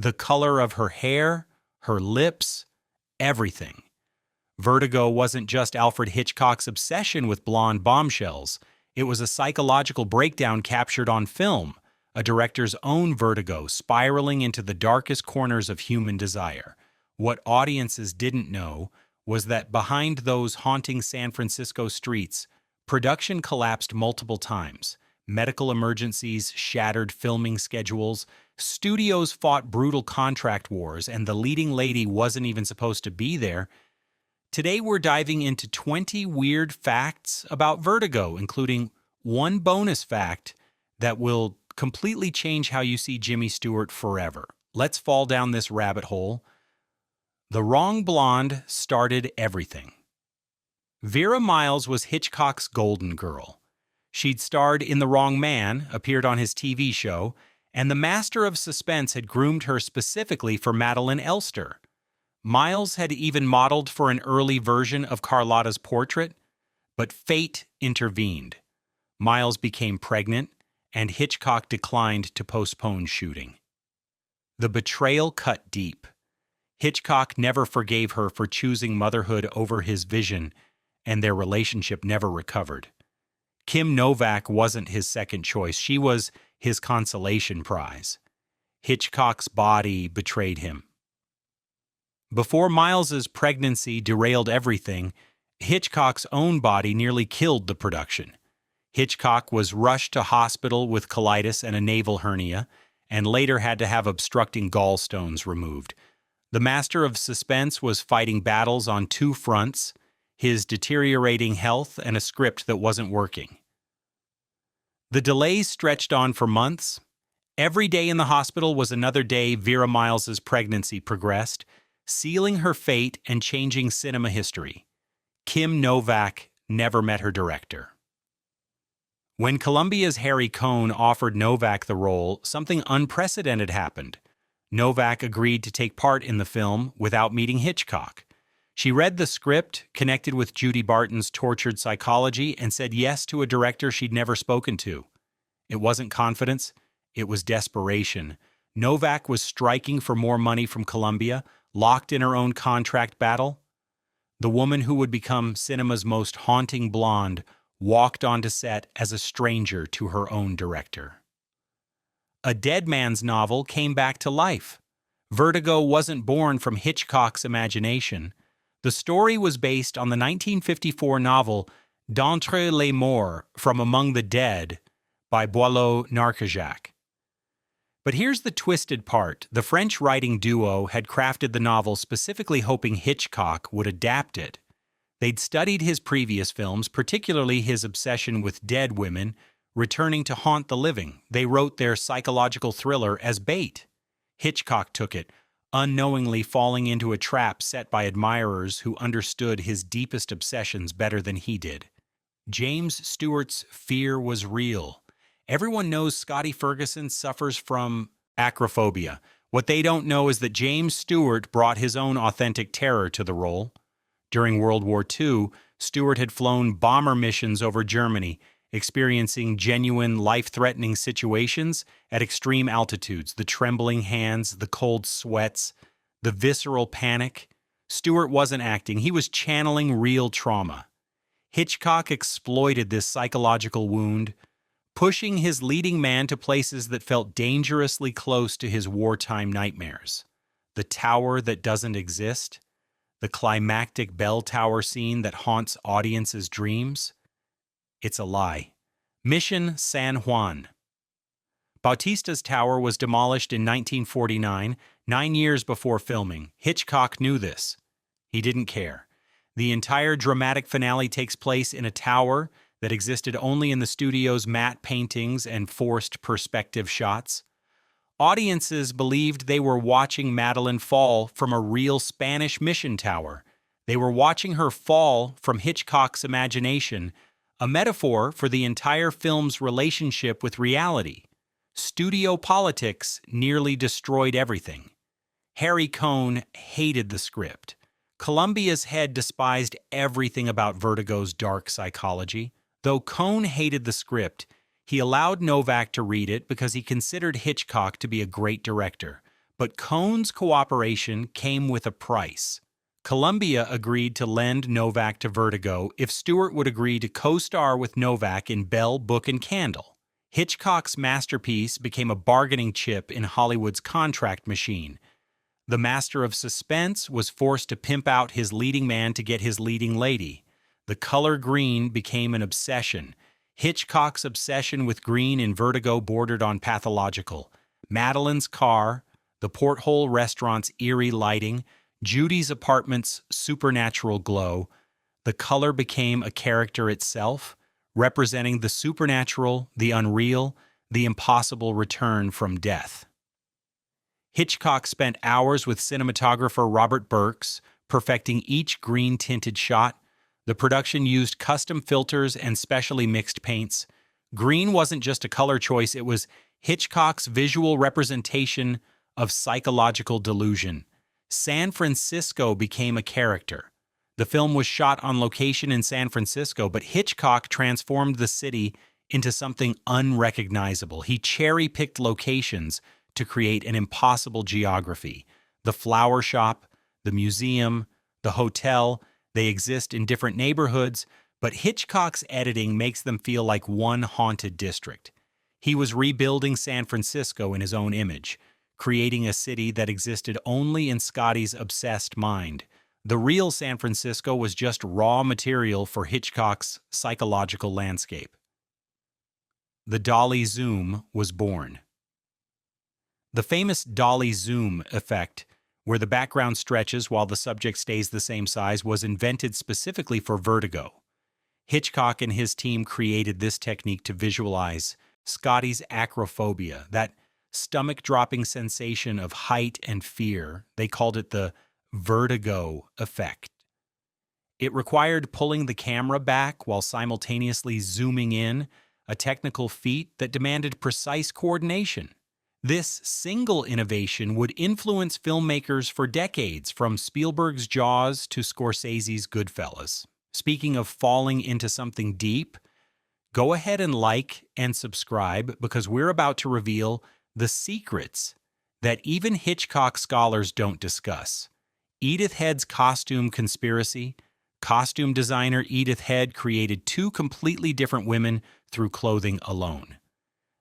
The color of her hair, her lips, everything. Vertigo wasn't just Alfred Hitchcock's obsession with blonde bombshells. It was a psychological breakdown captured on film, a director's own vertigo spiraling into the darkest corners of human desire. What audiences didn't know was that behind those haunting San Francisco streets, production collapsed multiple times. Medical emergencies shattered filming schedules, studios fought brutal contract wars, and the leading lady wasn't even supposed to be there. Today we're diving into 20 weird facts about Vertigo, including one bonus fact that will completely change how you see Jimmy Stewart forever. Let's fall down this rabbit hole. The wrong blonde started everything. Vera Miles was Hitchcock's golden girl. She'd starred in The Wrong Man, appeared on his TV show, and the master of suspense had groomed her specifically for Madeleine Elster. Miles had even modeled for an early version of Carlotta's portrait, but fate intervened. Miles became pregnant, and Hitchcock declined to postpone shooting. The betrayal cut deep. Hitchcock never forgave her for choosing motherhood over his vision, and their relationship never recovered. Kim Novak wasn't his second choice. She was his consolation prize. Hitchcock's body betrayed him. Before Miles's pregnancy derailed everything, Hitchcock's own body nearly killed the production. Hitchcock was rushed to hospital with colitis and a navel hernia, and later had to have obstructing gallstones removed. The master of suspense was fighting battles on two fronts, his deteriorating health and a script that wasn't working. The delays stretched on for months. Every day in the hospital was another day Vera Miles's pregnancy progressed, sealing her fate and changing cinema history. Kim Novak never met her director. When Columbia's Harry Cohn offered Novak the role, something unprecedented happened. Novak agreed to take part in the film without meeting Hitchcock. She read the script, connected with Judy Barton's tortured psychology, and said yes to a director she'd never spoken to. It wasn't confidence, it was desperation. Novak was striking for more money from Columbia, locked in her own contract battle. The woman who would become cinema's most haunting blonde walked onto set as a stranger to her own director. A dead man's novel came back to life. Vertigo wasn't born from Hitchcock's imagination. The story was based on the 1954 novel D'entre les morts, From Among the Dead, by Boileau-Narcejac. But here's the twisted part. The French writing duo had crafted the novel specifically hoping Hitchcock would adapt it. They'd studied his previous films, particularly his obsession with dead women, returning to haunt the living. They wrote their psychological thriller as bait. Hitchcock took it, unknowingly falling into a trap set by admirers who understood his deepest obsessions better than he did. James Stewart's fear was real. Everyone knows Scotty Ferguson suffers from acrophobia. What they don't know is that James Stewart brought his own authentic terror to the role. During World War II, Stewart had flown bomber missions over Germany, experiencing genuine life-threatening situations at extreme altitudes, the trembling hands, the cold sweats, the visceral panic. Stewart wasn't acting, he was channeling real trauma. Hitchcock exploited this psychological wound, pushing his leading man to places that felt dangerously close to his wartime nightmares. The tower that doesn't exist, the climactic bell tower scene that haunts audiences' dreams. It's a lie. Mission San Juan. Bautista's tower was demolished in 1949, 9 years before filming. Hitchcock knew this. He didn't care. The entire dramatic finale takes place in a tower that existed only in the studio's matte paintings and forced perspective shots. Audiences believed they were watching Madeleine fall from a real Spanish mission tower. They were watching her fall from Hitchcock's imagination, a metaphor for the entire film's relationship with reality. Studio politics nearly destroyed everything. Harry Cohn hated the script. Columbia's head despised everything about Vertigo's dark psychology. Though Cohn hated the script, he allowed Novak to read it because he considered Hitchcock to be a great director. But Cohn's cooperation came with a price. Columbia agreed to lend Novak to Vertigo if Stewart would agree to co-star with Novak in Bell, Book and Candle. Hitchcock's masterpiece became a bargaining chip in Hollywood's contract machine. The master of suspense was forced to pimp out his leading man to get his leading lady. The color green became an obsession. Hitchcock's obsession with green in Vertigo bordered on pathological. Madeline's car, the porthole restaurant's eerie lighting, Judy's apartment's supernatural glow. The color became a character itself, representing the supernatural, the unreal, the impossible return from death. Hitchcock spent hours with cinematographer Robert Burks, perfecting each green-tinted shot. The production used custom filters and specially mixed paints. Green wasn't just a color choice, it was Hitchcock's visual representation of psychological delusion. San Francisco became a character. The film was shot on location in San Francisco, but Hitchcock transformed the city into something unrecognizable. He cherry-picked locations to create an impossible geography. The flower shop, the museum, the hotel, they exist in different neighborhoods, but Hitchcock's editing makes them feel like one haunted district. He was rebuilding San Francisco in his own image, creating a city that existed only in Scotty's obsessed mind. The real San Francisco was just raw material for Hitchcock's psychological landscape. The dolly zoom was born. The famous dolly zoom effect, where the background stretches while the subject stays the same size, was invented specifically for Vertigo. Hitchcock and his team created this technique to visualize Scotty's acrophobia, that stomach-dropping sensation of height and fear. They called it the vertigo effect. It required pulling the camera back while simultaneously zooming in, a technical feat that demanded precise coordination. This single innovation would influence filmmakers for decades, from Spielberg's Jaws to Scorsese's Goodfellas. Speaking of falling into something deep, go ahead and like and subscribe, because we're about to reveal the secrets that even Hitchcock scholars don't discuss. Edith Head's costume conspiracy. Costume designer Edith Head created two completely different women through clothing alone.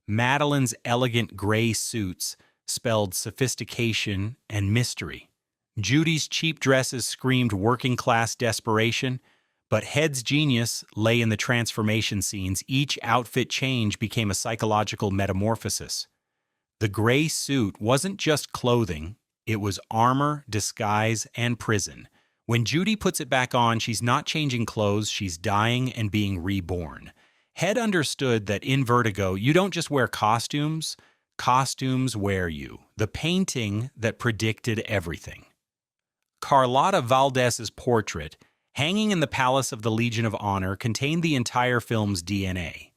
Madeline's elegant gray suits spelled sophistication and mystery. Judy's cheap dresses screamed working-class desperation, but Head's genius lay in the transformation scenes. Each outfit change became a psychological metamorphosis. The gray suit wasn't just clothing, it was armor, disguise, and prison. When Judy puts it back on, she's not changing clothes, she's dying and being reborn. Head understood that in Vertigo, you don't just wear costumes, costumes wear you. The painting that predicted everything. Carlotta Valdez's portrait, hanging in the Palace of the Legion of Honor, contained the entire film's DNA.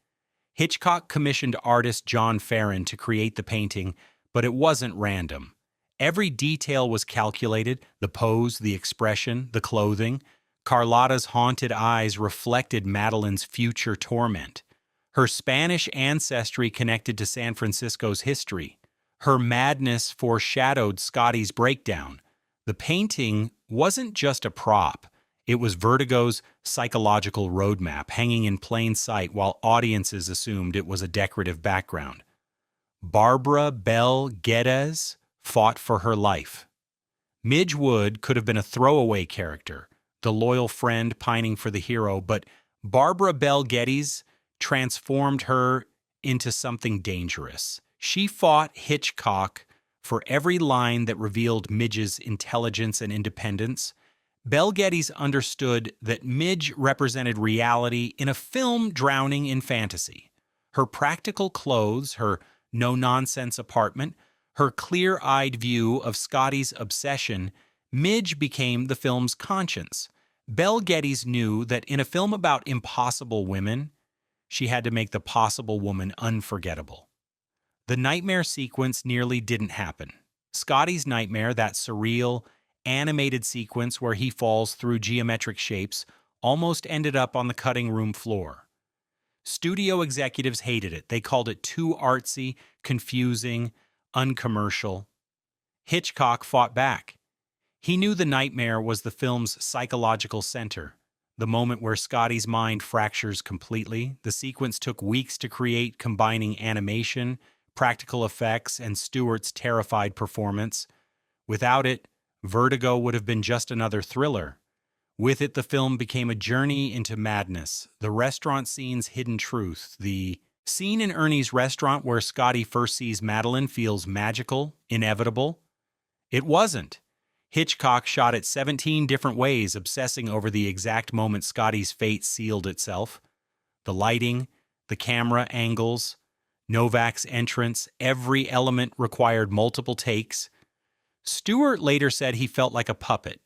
Hitchcock commissioned artist John Farren to create the painting, but it wasn't random. Every detail was calculated: the pose, the expression, the clothing. Carlotta's haunted eyes reflected Madeline's future torment. Her Spanish ancestry connected to San Francisco's history. Her madness foreshadowed Scotty's breakdown. The painting wasn't just a prop. It was Vertigo's psychological roadmap, hanging in plain sight while audiences assumed it was a decorative background. Barbara Belle Geddes fought for her life. Midge Wood could have been a throwaway character, the loyal friend pining for the hero, but Barbara Belle Geddes transformed her into something dangerous. She fought Hitchcock for every line that revealed Midge's intelligence and independence. Belle Geddes understood that Midge represented reality in a film drowning in fantasy. Her practical clothes, her no-nonsense apartment, her clear-eyed view of Scotty's obsession, Midge became the film's conscience. Belle Geddes knew that in a film about impossible women, she had to make the possible woman unforgettable. The nightmare sequence nearly didn't happen. Scotty's nightmare, that surreal, animated sequence where he falls through geometric shapes, almost ended up on the cutting room floor. Studio executives hated it. They called it too artsy, confusing, uncommercial. Hitchcock fought back. He knew the nightmare was the film's psychological center, the moment where Scotty's mind fractures completely. The sequence took weeks to create, combining animation, practical effects, and Stewart's terrified performance. Without it, Vertigo would have been just another thriller. With it, the film became a journey into madness, the restaurant scene's hidden truth. The scene in Ernie's restaurant where Scotty first sees Madeline feels magical, inevitable. It wasn't. Hitchcock shot it 17 different ways, obsessing over the exact moment Scotty's fate sealed itself. The lighting, the camera angles, Novak's entrance, every element required multiple takes. Stewart later said he felt like a puppet,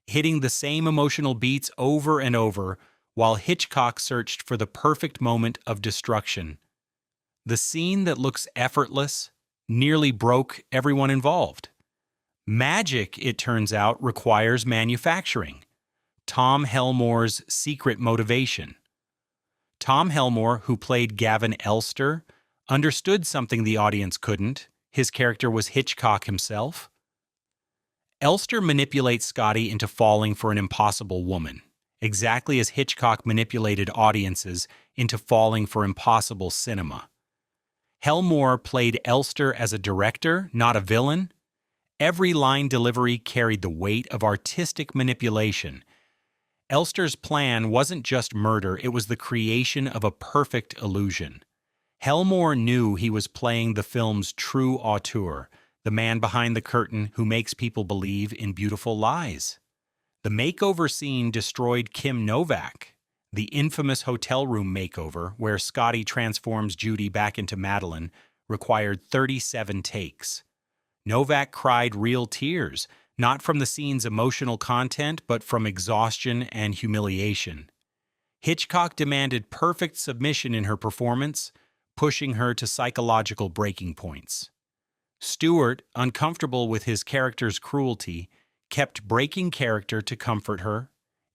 hitting the same emotional beats over and over, while Hitchcock searched for the perfect moment of destruction. The scene that looks effortless nearly broke everyone involved. Magic, it turns out, requires manufacturing. Tom Helmore's secret motivation. Tom Helmore, who played Gavin Elster, understood something the audience couldn't. His character was Hitchcock himself. Elster manipulates Scotty into falling for an impossible woman, exactly as Hitchcock manipulated audiences into falling for impossible cinema. Helmore played Elster as a director, not a villain. Every line delivery carried the weight of artistic manipulation. Elster's plan wasn't just murder, it was the creation of a perfect illusion. Helmore knew he was playing the film's true auteur, the man behind the curtain who makes people believe in beautiful lies. The makeover scene destroyed Kim Novak. The infamous hotel room makeover, where Scotty transforms Judy back into Madeline, required 37 takes. Novak cried real tears, not from the scene's emotional content, but from exhaustion and humiliation. Hitchcock demanded perfect submission in her performance, pushing her to psychological breaking points. Stewart, uncomfortable with his character's cruelty, kept breaking character to comfort her.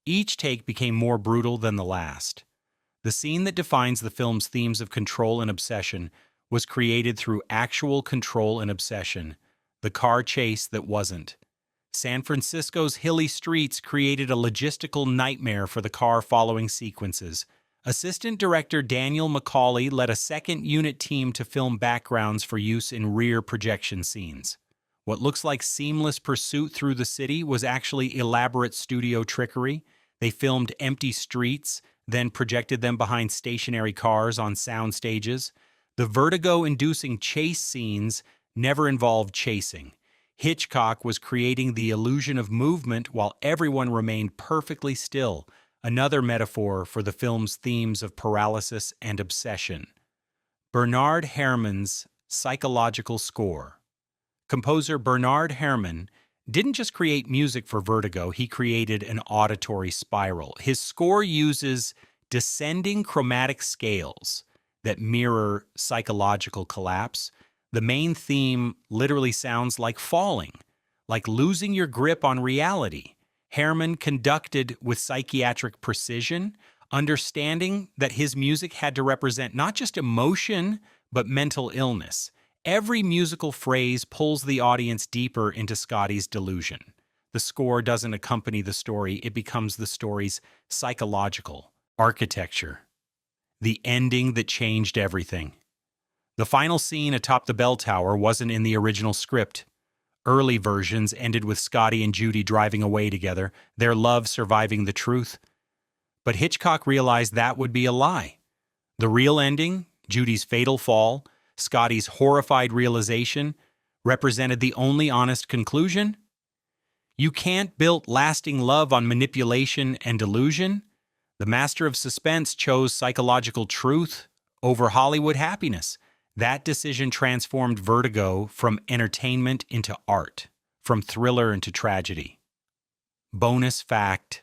Each take became more brutal than the last. The scene that defines the film's themes of control and obsession was created through actual control and obsession, the car chase that wasn't. San Francisco's hilly streets created a logistical nightmare for the car-following sequences. Assistant director Daniel McCauley led a second unit team to film backgrounds for use in rear projection scenes. What looks like seamless pursuit through the city was actually elaborate studio trickery. They filmed empty streets, then projected them behind stationary cars on sound stages. The vertigo-inducing chase scenes never involved chasing. Hitchcock was creating the illusion of movement while everyone remained perfectly still, another metaphor for the film's themes of paralysis and obsession. Bernard Herrmann's psychological score. Composer Bernard Herrmann didn't just create music for Vertigo, he created an auditory spiral. His score uses descending chromatic scales that mirror psychological collapse. The main theme literally sounds like falling, like losing your grip on reality. Herrmann conducted with psychiatric precision, understanding that his music had to represent not just emotion, but mental illness. Every musical phrase pulls the audience deeper into Scotty's delusion. The score doesn't accompany the story, it becomes the story's psychological architecture. The ending that changed everything. The final scene atop the bell tower wasn't in the original script. Early versions ended with Scotty and Judy driving away together, their love surviving the truth. But Hitchcock realized that would be a lie. The real ending, Judy's fatal fall, Scotty's horrified realization, represented the only honest conclusion. You can't build lasting love on manipulation and delusion. The master of suspense chose psychological truth over Hollywood happiness. That decision transformed Vertigo from entertainment into art, from thriller into tragedy. Bonus fact: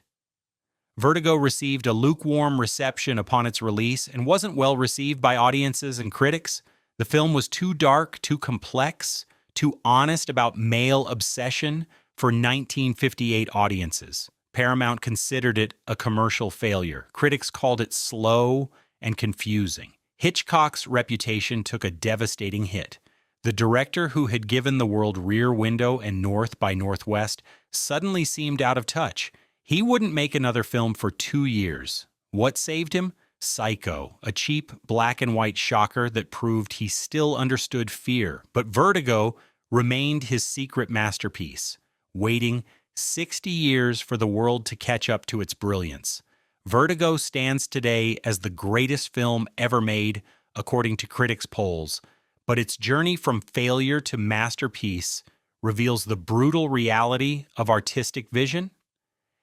Vertigo received a lukewarm reception upon its release and wasn't well received by audiences and critics. The film was too dark, too complex, too honest about male obsession for 1958 audiences. Paramount considered it a commercial failure. Critics called it slow and confusing. Hitchcock's reputation took a devastating hit. The director who had given the world Rear Window and North by Northwest suddenly seemed out of touch. He wouldn't make another film for 2 years. What saved him? Psycho, a cheap black and white shocker that proved he still understood fear. But Vertigo remained his secret masterpiece, waiting 60 years for the world to catch up to its brilliance. Vertigo stands today as the greatest film ever made, according to critics' polls, but its journey from failure to masterpiece reveals the brutal reality of artistic vision.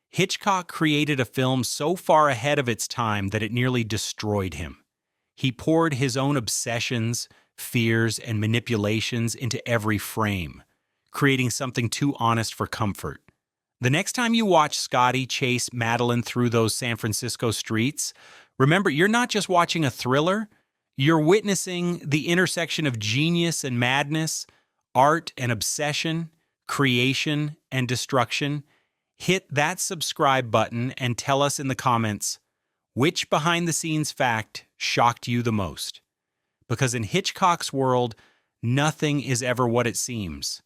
Hitchcock created a film so far ahead of its time that it nearly destroyed him. He poured his own obsessions, fears, and manipulations into every frame, creating something too honest for comfort. The next time you watch Scotty chase Madeline through those San Francisco streets, remember, you're not just watching a thriller, you're witnessing the intersection of genius and madness, art and obsession, creation and destruction. Hit that subscribe button and tell us in the comments which behind-the-scenes fact shocked you the most. Because in Hitchcock's world, nothing is ever what it seems.